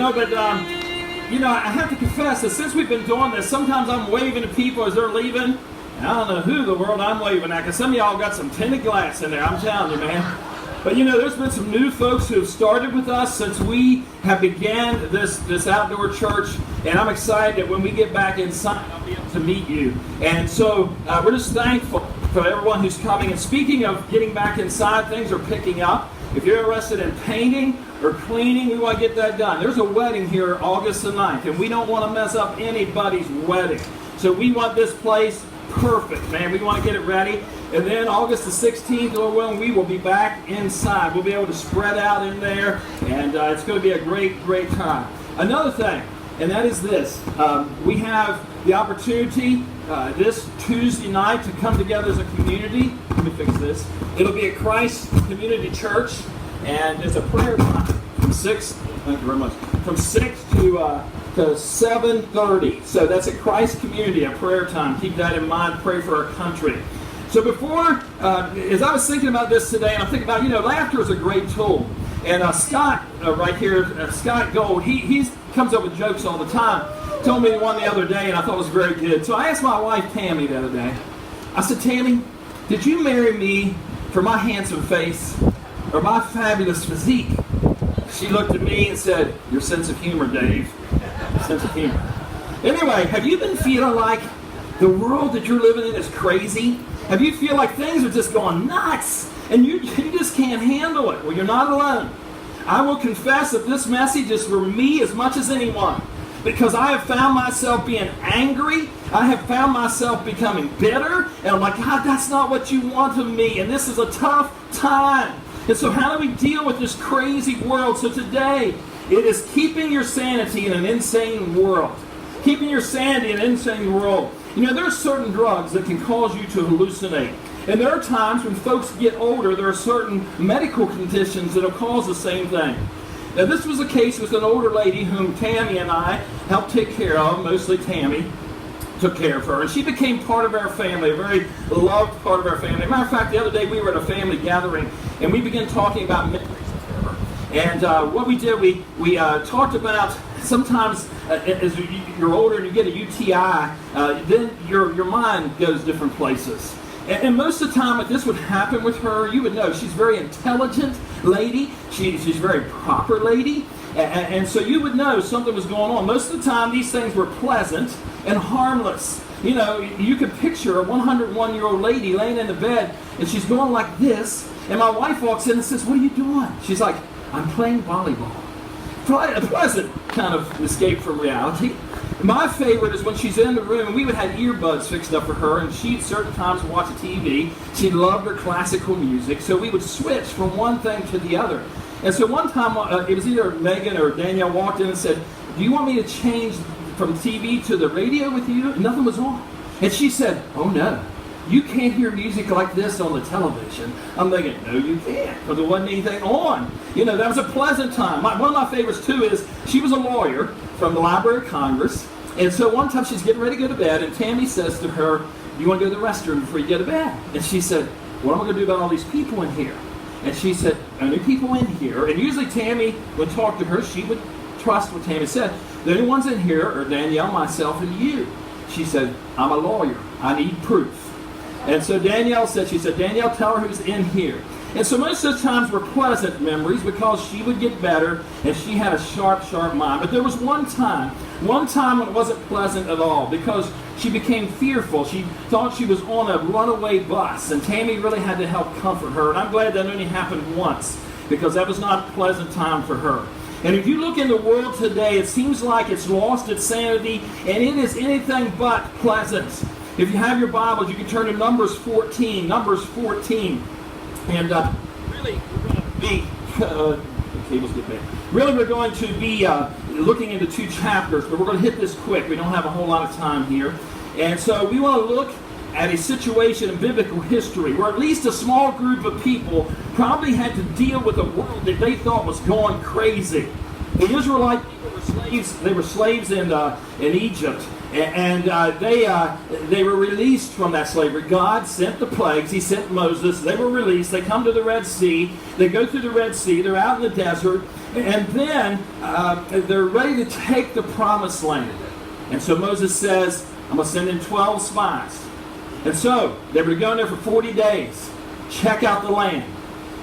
I have to confess that since we've been doing this, sometimes I'm waving to people as they're leaving. And I don't know who the world I'm waving at, because some of y'all got some tinted glass in there, I'm telling you, man. But there's been some new folks who have started with us since we have began this outdoor church, and I'm excited that when we get back inside, I'll be able to meet you. And so we're just thankful for everyone who's coming. And speaking of getting back inside, things are picking up. If you're interested in painting or cleaning, we want to get that done. There's a wedding here August the 9th, and we don't want to mess up anybody's wedding. So we want this place perfect, man. We want to get it ready. And then August the 16th, Lord willing, we will be back inside. We'll be able to spread out in there, and it's going to be a great, great time. Another thing, and that is this. We have the opportunity this Tuesday night to come together as a community. Let me fix this. It'll be at Christ Community Church, and it's a prayer time from 6. Thank you very much. From 6 to 7:30. So that's at Christ Community, a prayer time. Keep that in mind. Pray for our country. So before, as I was thinking about this today, and I'm thinking about, laughter is a great tool. And Scott, right here, Scott Gold, he comes up with jokes all the time. Told me one the other day, and I thought it was very good. So I asked my wife, Tammy, the other day. I said, Tammy, did you marry me for my handsome face or my fabulous physique? She looked at me and said, your sense of humor, Dave. Sense of humor. Anyway, have you been feeling like the world that you're living in is crazy? Have you feel like things are just going nuts and you just can't handle it? Well, you're not alone. I will confess that this message is for me as much as anyone, because I have found myself being angry. I have found myself becoming bitter, and I'm like, God, that's not what you want of me, and this is a tough time. And so how do we deal with this crazy world? So today, it is keeping your sanity in an insane world. Keeping your sanity in an insane world. There are certain drugs that can cause you to hallucinate. And there are times when folks get older, there are certain medical conditions that will cause the same thing. Now, this was the case with an older lady whom Tammy and I helped take care of. Mostly Tammy took care of her. And she became part of our family, a very loved part of our family. As a matter of fact, the other day we were at a family gathering, and we began talking about memories of her. And what we did, we talked about sometimes as you're older and you get a UTI, then your mind goes different places. And most of the time, if this would happen with her, you would know she's a very intelligent lady. She's a very proper lady. And so you would know something was going on. Most of the time, these things were pleasant and harmless. You could picture a 101-year-old lady laying in the bed, and she's going like this. And my wife walks in and says, what are you doing? She's like, I'm playing volleyball. A pleasant kind of escape from reality. My favorite is when she's in the room, and we would have earbuds fixed up for her, and she'd certain times watch a TV. She loved her classical music, so we would switch from one thing to the other. And so one time, it was either Megan or Danielle walked in and said, do you want me to change from TV to the radio with you? And nothing was on. And she said, oh no, you can't hear music like this on the television. I'm thinking, no you can't, because there wasn't anything on. That was a pleasant time. One of my favorites too is, she was a lawyer from the Library of Congress. And so one time she's getting ready to go to bed, and Tammy says to her, do you want to go to the restroom before you go to bed? And she said, what am I going to do about all these people in here? And she said, only people in here. And usually Tammy would talk to her. She would trust what Tammy said. The only ones in here are Danielle, myself, and you. She said, I'm a lawyer. I need proof. And so Danielle, tell her who's in here. And so most of the times were pleasant memories, because she would get better and she had a sharp, sharp mind. But there was one time when it wasn't pleasant at all, because she became fearful. She thought she was on a runaway bus, and Tammy really had to help comfort her. And I'm glad that only happened once, because that was not a pleasant time for her. And if you look in the world today, it seems like it's lost its sanity, and it is anything but pleasant. If you have your Bibles, you can turn to Numbers 14. Numbers 14. And really, we're going to be, the cables get bad. Really, we're going to be looking into 2 chapters, but we're going to hit this quick. We don't have a whole lot of time here. And so we want to look at a situation in biblical history where at least a small group of people probably had to deal with a world that they thought was going crazy. The Israelite people were slaves. They were slaves in Egypt. And they were released from that slavery. God sent the plagues. He sent Moses. They were released. They come to the Red Sea. They go through the Red Sea. They're out in the desert. And then they're ready to take the promised land. And so Moses says, I'm going to send in 12 spies. And so they were going there for 40 days. Check out the land.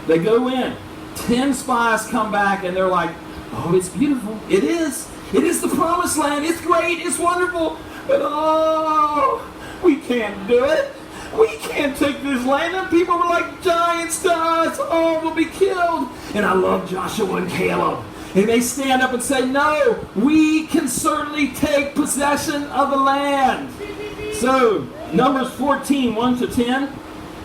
They go in. 10 spies come back and they're like, oh, it's beautiful. It is. It is the promised land. It's great. It's wonderful. But oh, we can't do it. We can't take this land. And people were like giants to us. Oh, we'll be killed. And I love Joshua and Caleb. And they stand up and say, no, we can certainly take possession of the land. So, Numbers 14, 1 to 10.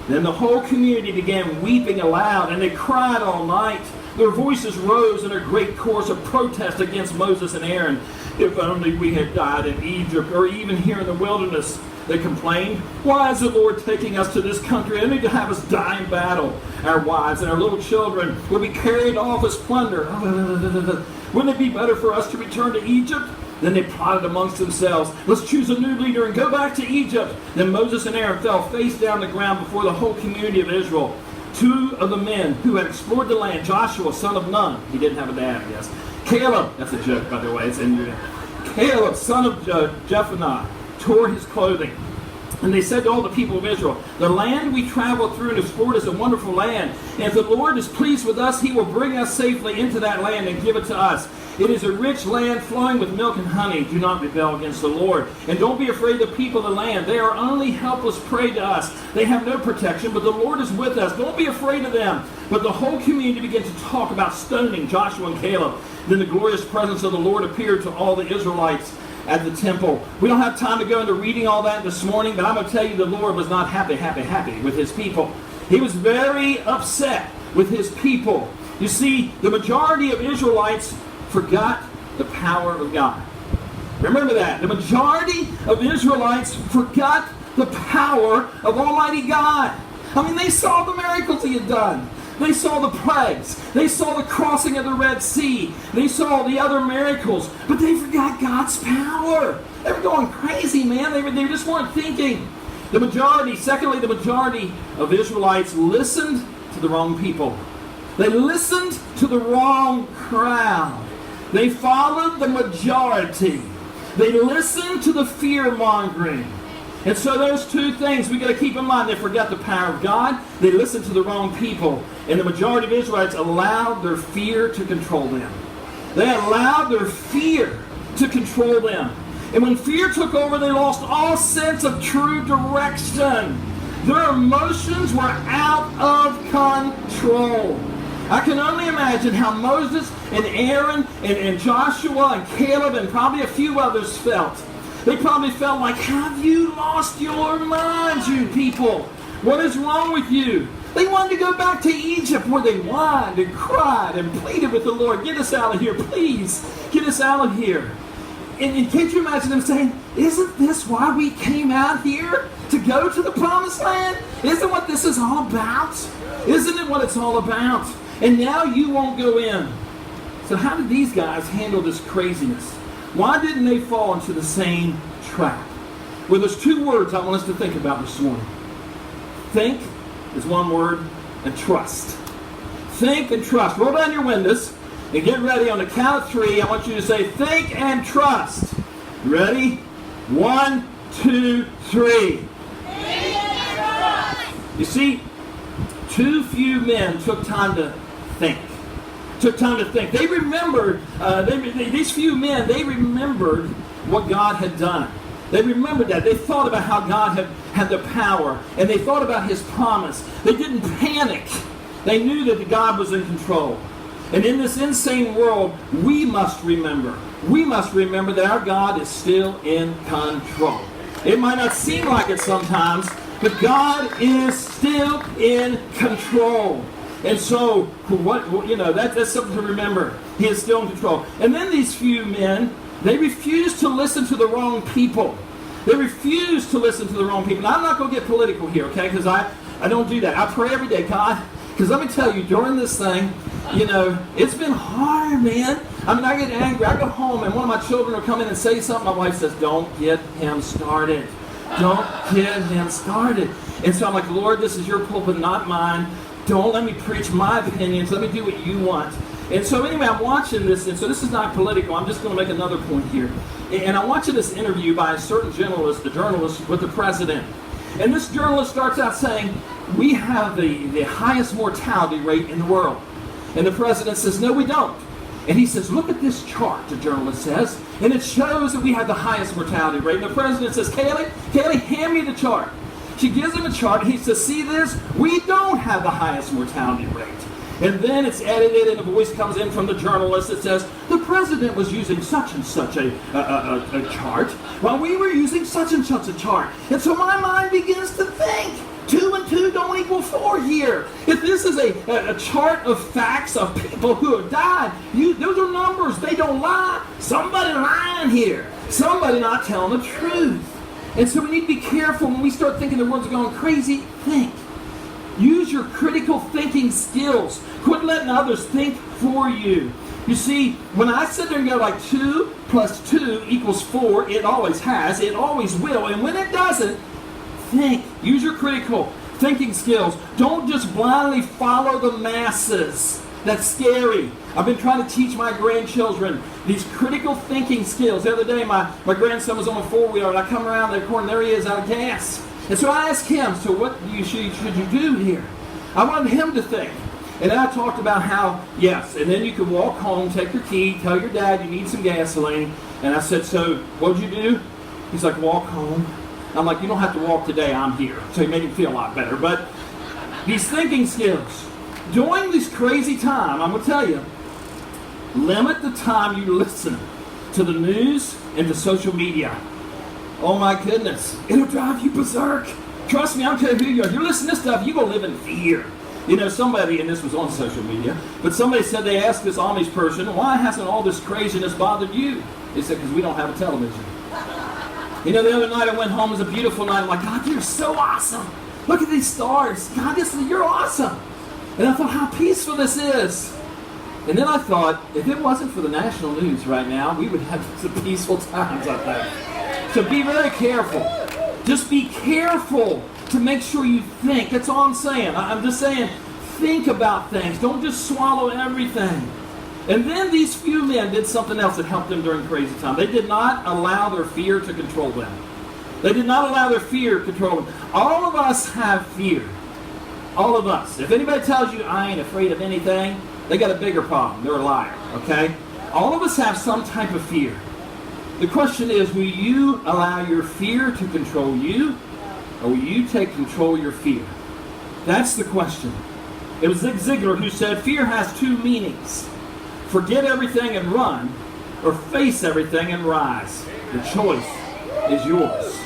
Then the whole community began weeping aloud, and they cried all night. Their voices rose in a great chorus of protest against Moses and Aaron. If only we had died in Egypt, or even here in the wilderness, they complained. Why is the Lord taking us to this country only to have us die in battle? Our wives and our little children will be carried off as plunder. Wouldn't it be better for us to return to Egypt? Then they plotted amongst themselves, let's choose a new leader and go back to Egypt. Then Moses and Aaron fell face down to the ground before the whole community of Israel. 2 of the men who had explored the land, Joshua, son of Nun, he didn't have a dad, I guess. Caleb, that's a joke, by the way, it's in there. Caleb, son of Jephunneh, tore his clothing. And they said to all the people of Israel, the land we traveled through and explored is a wonderful land. And if the Lord is pleased with us, he will bring us safely into that land and give it to us. It is a rich land flowing with milk and honey. Do not rebel against the Lord. And don't be afraid of the people of the land. They are only helpless prey to us. They have no protection, but the Lord is with us. Don't be afraid of them. But the whole community began to talk about stoning Joshua and Caleb. Then the glorious presence of the Lord appeared to all the Israelites at the temple. We don't have time to go into reading all that this morning, but I'm going to tell you the Lord was not happy with his people. He was very upset with his people. You see, the majority of Israelites forgot the power of God. Remember that. The majority of Israelites forgot the power of Almighty God. I mean, they saw the miracles he had done. They saw the plagues. They saw the crossing of the Red Sea. They saw the other miracles. But they forgot God's power. They were going crazy, man. They just weren't thinking. Secondly, the majority of Israelites listened to the wrong people. They listened to the wrong crowd. They followed the majority. They listened to the fear-mongering. And so those two things we got to keep in mind. They forgot the power of God. They listened to the wrong people. And the majority of Israelites allowed their fear to control them. They allowed their fear to control them. And when fear took over, they lost all sense of true direction. Their emotions were out of control. I can only imagine how Moses and Aaron and Joshua and Caleb and probably a few others felt. They probably felt like, have you lost your minds, you people? What is wrong with you? They wanted to go back to Egypt where they whined and cried and pleaded with the Lord, get us out of here, please. Get us out of here. And can't you imagine them saying, isn't this why we came out here? To go to the promised land? Isn't what this is all about? Isn't it what it's all about? And now you won't go in. So how did these guys handle this craziness? Why didn't they fall into the same trap? Well, there's two words I want us to think about this morning. Think is one word, and trust. Think and trust. Roll down your windows and get ready. On the count of 3, I want you to say, think and trust. Ready? 1, 2, 3. Think and trust. You see, too few men took time to think. Took time to think. They remembered, these few men, they remembered what God had done. They remembered that. They thought about how God had the power. And they thought about his promise. They didn't panic. They knew that God was in control. And in this insane world, we must remember. We must remember that our God is still in control. It might not seem like it sometimes, but God is still in control. And so, that's something to remember. He is still in control. And then these few men, they refused to listen to the wrong people. They refused to listen to the wrong people. Now, I'm not going to get political here, okay? Because I don't do that. I pray every day, God. Because let me tell you, during this thing, it's been hard, man. I mean, I get angry. I go home, and one of my children will come in and say something. My wife says, don't get him started. Don't get him started. And so I'm like, Lord, this is your pulpit, not mine. Don't let me preach my opinions. Let me do what you want. And so anyway, I'm watching this, and so this is not political. I'm just going to make another point here. And I'm watching this interview by a certain journalist with the president. And this journalist starts out saying, we have the highest mortality rate in the world. And the president says, no, we don't. And he says, look at this chart, the journalist says, and it shows that we have the highest mortality rate. And the president says, Kaylee, hand me the chart. She gives him a chart, and he says, see this? We don't have the highest mortality rate. And then it's edited, and a voice comes in from the journalist that says, the president was using such and such a chart, while we were using such and such a chart. And so my mind begins to think, 2 and 2 don't equal 4 here. If this is a chart of facts of people who have died, those are numbers. They don't lie. Somebody lying here. Somebody not telling the truth. And so we need to be careful when we start thinking the world's going crazy. Think. Use your critical thinking skills. Quit letting others think for you. You see, when I sit there and go like 2 plus 2 equals 4, it always has, it always will. And when it doesn't, think. Use your critical thinking skills. Don't just blindly follow the masses. That's scary. I've been trying to teach my grandchildren these critical thinking skills. The other day, my grandson was on a 4-wheeler, and I come around the corner, and there he is out of gas. And so I asked him, so what should you do here? I wanted him to think. And then I talked about how, yes, and then you could walk home, take your key, tell your dad you need some gasoline. And I said, so what'd you do? He's like, walk home. I'm like, you don't have to walk today, I'm here. So he made him feel a lot better. But these thinking skills, during this crazy time, I'm going to tell you, limit the time you listen to the news and to social media. Oh my goodness, it'll drive you berserk. Trust me, I'm telling you who you are. You're listening to this stuff, you're going to live in fear. You know, somebody, and this was on social media, but somebody said they asked this Amish person, why hasn't all this craziness bothered you? They said, because we don't have a television. You know, the other night I went home, it was a beautiful night. I'm like, God, you're so awesome. Look at these stars. God, you're awesome. And I thought, how peaceful this is. And then I thought, if it wasn't for the national news right now, we would have some peaceful times, I think. So be very careful. Just be careful to make sure you think. That's all I'm saying. I'm just saying, think about things. Don't just swallow everything. And then these few men did something else that helped them during crazy time. They did not allow their fear to control them. They did not allow their fear to control them. All of us have fear. All of us. If anybody tells you, I ain't afraid of anything, they got a bigger problem. They're a liar, okay? All of us have some type of fear. The question is, will you allow your fear to control you, or will you take control of your fear? That's the question. It was Zig Ziglar who said, fear has 2 meanings. Forget everything and run, or face everything and rise. The choice is yours.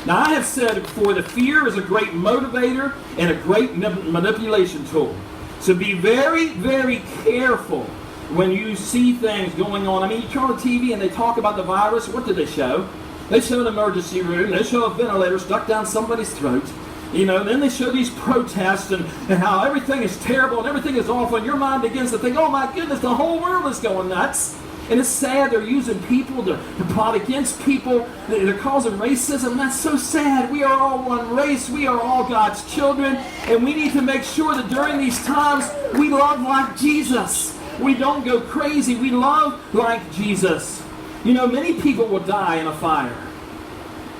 Now, I have said before that fear is a great motivator and a great manipulation tool. So be very, very careful when you see things going on. I mean, you turn on TV and they talk about the virus. What do they show? They show an emergency room. They show a ventilator stuck down somebody's throat. You know, then they show these protests and how everything is terrible and everything is awful. And your mind begins to think, oh my goodness, the whole world is going nuts. And it's sad they're using people to plot against people. They're causing racism. That's so sad. We are all one race. We are all God's children. And we need to make sure that during these times we love like Jesus. We don't go crazy. We love like Jesus. You know, many people will die in a fire.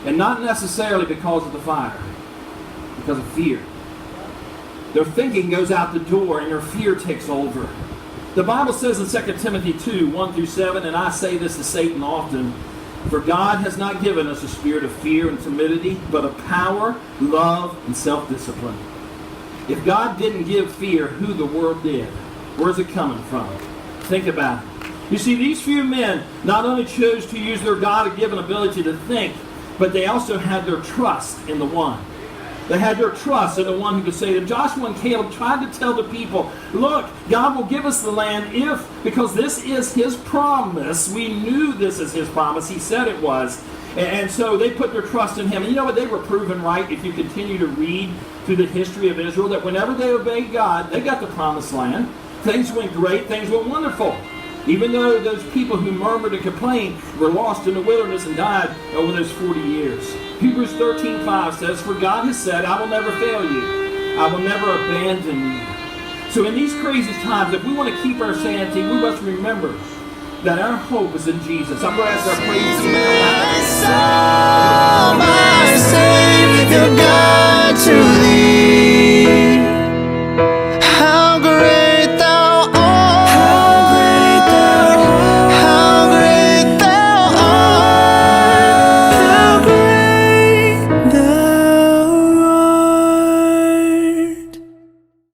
And not necessarily because of the fire. Because of fear. Their thinking goes out the door and their fear takes over. The Bible says in 2 Timothy 2, 1-7, and I say this to Satan often, for God has not given us a spirit of fear and timidity, but of power, love, and self-discipline. If God didn't give fear, who the world did? Where's it coming from? Think about it. You see, these few men not only chose to use their God-given ability to think, but they also had their trust in the one. They had their trust in the one who could say to them. Joshua and Caleb tried to tell the people, look, God will give us the land because this is his promise. We knew this is his promise. He said it was. And so they put their trust in him. And you know what? They were proven right if you continue to read through the history of Israel, that whenever they obeyed God, they got the promised land. Things went great. Things went wonderful. Even though those people who murmured and complained were lost in the wilderness and died over those 40 years. Hebrews 13:5 says, for God has said, I will never fail you. I will never abandon you. So in these crazy times, if we want to keep our sanity, we must remember that our hope is in Jesus. I'm going to ask our praise team to come out. My Savior, God to the